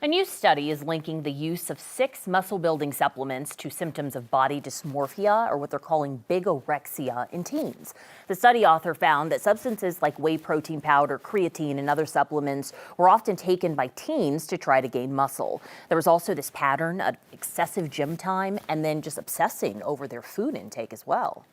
A new study is linking the use of 6 muscle-building supplements to symptoms of body dysmorphia, or what they're calling bigorexia, in teens. The study author found that substances like whey protein powder, creatine, and other supplements were often taken by teens to try to gain muscle. There was also this pattern of excessive gym time and then just obsessing over their food intake as well.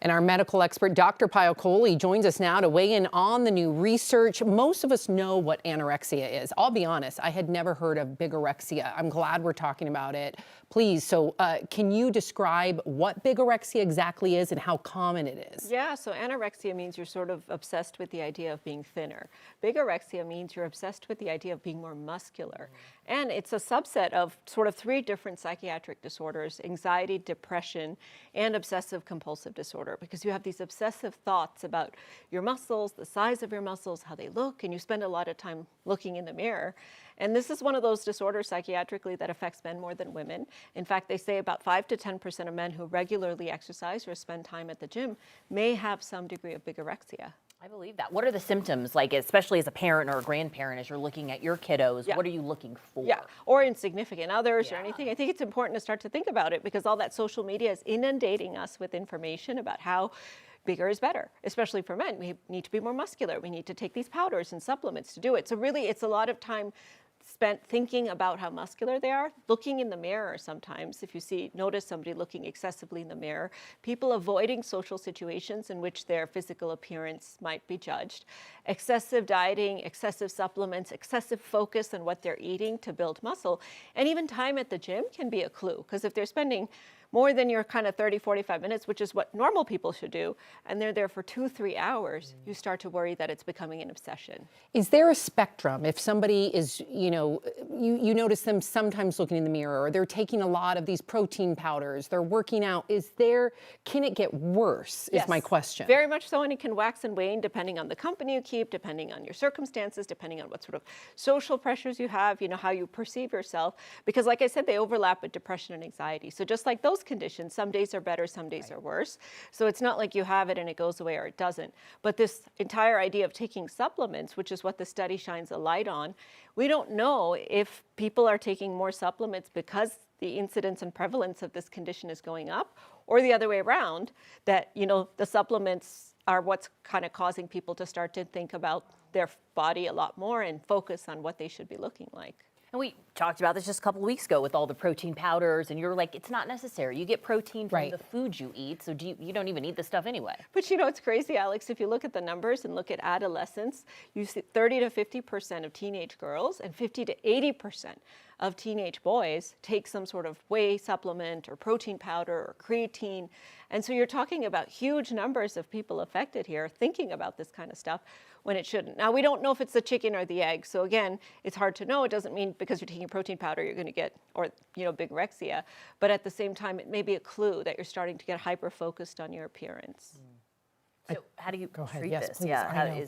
And our medical expert, Dr. Piaccoli, joins us now to weigh in on the new research. Most of us know what anorexia is. I'll be honest, I had never heard of bigorexia. I'm glad we're talking about it. Please, so can you describe what bigorexia exactly is and how common it is? Yeah, so anorexia means you're sort of obsessed with the idea of being thinner. Bigorexia means you're obsessed with the idea of being more muscular. And it's a subset of sort of 3 different psychiatric disorders: anxiety, depression, and obsessive compulsive disorder, because you have these obsessive thoughts about your muscles, the size of your muscles, how they look, and you spend a lot of time looking in the mirror. And this is one of those disorders psychiatrically that affects men more than women. In fact, they say about 5 to 10% of men who regularly exercise or spend time at the gym may have some degree of bigorexia. I believe that. What are the symptoms, like, especially as a parent or a grandparent, as you're looking at your kiddos? Yeah. What are you looking for? Yeah, or in significant others or Yeah. anything. I think it's important to start to think about it, because all that social media is inundating us with information about how bigger is better, especially for men. We need to be more muscular. We need to take these powders and supplements to do it. So really, it's a lot of time spent thinking about how muscular they are, looking in the mirror sometimes. If you notice somebody looking excessively in the mirror, people avoiding social situations in which their physical appearance might be judged, excessive dieting, excessive supplements, excessive focus on what they're eating to build muscle, and even time at the gym can be a clue, because if they're spending more than your kind of 30, 45 minutes, which is what normal people should do, and they're there for 2, 3 hours, you start to worry that it's becoming an obsession. Is there a spectrum? If somebody is, you notice them sometimes looking in the mirror, or they're taking a lot of these protein powders, they're working out, can it get worse, is my question. Very much so, and it can wax and wane depending on the company you keep, depending on your circumstances, depending on what sort of social pressures you have, how you perceive yourself. Because like I said, they overlap with depression and anxiety. So just like those conditions, some days are better, some days are worse. So it's not like you have it and it goes away or it doesn't. But this entire idea of taking supplements, which is what the study shines a light on, we don't know if people are taking more supplements because the incidence and prevalence of this condition is going up, or the other way around, that the supplements are what's kind of causing people to start to think about their body a lot more and focus on what they should be looking like. And we talked about this just a couple of weeks ago with all the protein powders, and you're like, it's not necessary. You get protein from the food you eat, so you don't even eat this stuff anyway. But it's crazy, Alex. If you look at the numbers and look at adolescents, you see 30 to 50% of teenage girls and 50 to 80% of teenage boys take some sort of whey supplement or protein powder or creatine. And so you're talking about huge numbers of people affected here thinking about this kind of stuff when it shouldn't. Now, we don't know if it's the chicken or the egg. So again, it's hard to know. It doesn't mean because you're taking protein powder, you're going to get, bigorexia. But at the same time, it may be a clue that you're starting to get hyper-focused on your appearance. So how do you treat Yes, this? please. Yeah,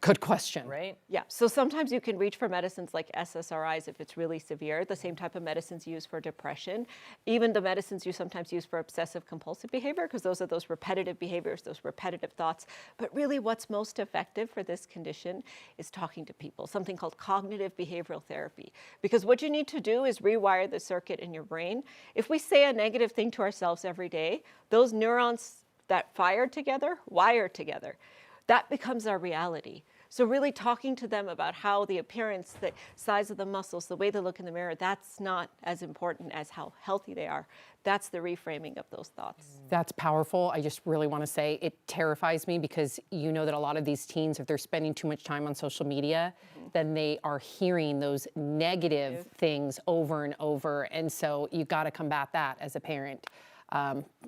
Good question. right? Yeah, so sometimes you can reach for medicines like SSRIs if it's really severe, the same type of medicines used for depression, even the medicines you sometimes use for obsessive compulsive behavior, because those are those repetitive behaviors, those repetitive thoughts. But really what's most effective for this condition is talking to people, something called cognitive behavioral therapy. Because what you need to do is rewire the circuit in your brain. If we say a negative thing to ourselves every day, those neurons that fire together, wire together. That becomes our reality. So really talking to them about how the appearance, the size of the muscles, the way they look in the mirror, that's not as important as how healthy they are. That's the reframing of those thoughts. That's powerful. I just really want to say it terrifies me, because you know that a lot of these teens, if they're spending too much time on social media, then they are hearing those negative things over and over. And so you got to combat that as a parent.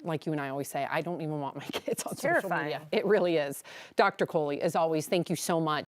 Like you and I always say, I don't even want my kids on social media. It really is. Dr. Coley, as always, thank you so much.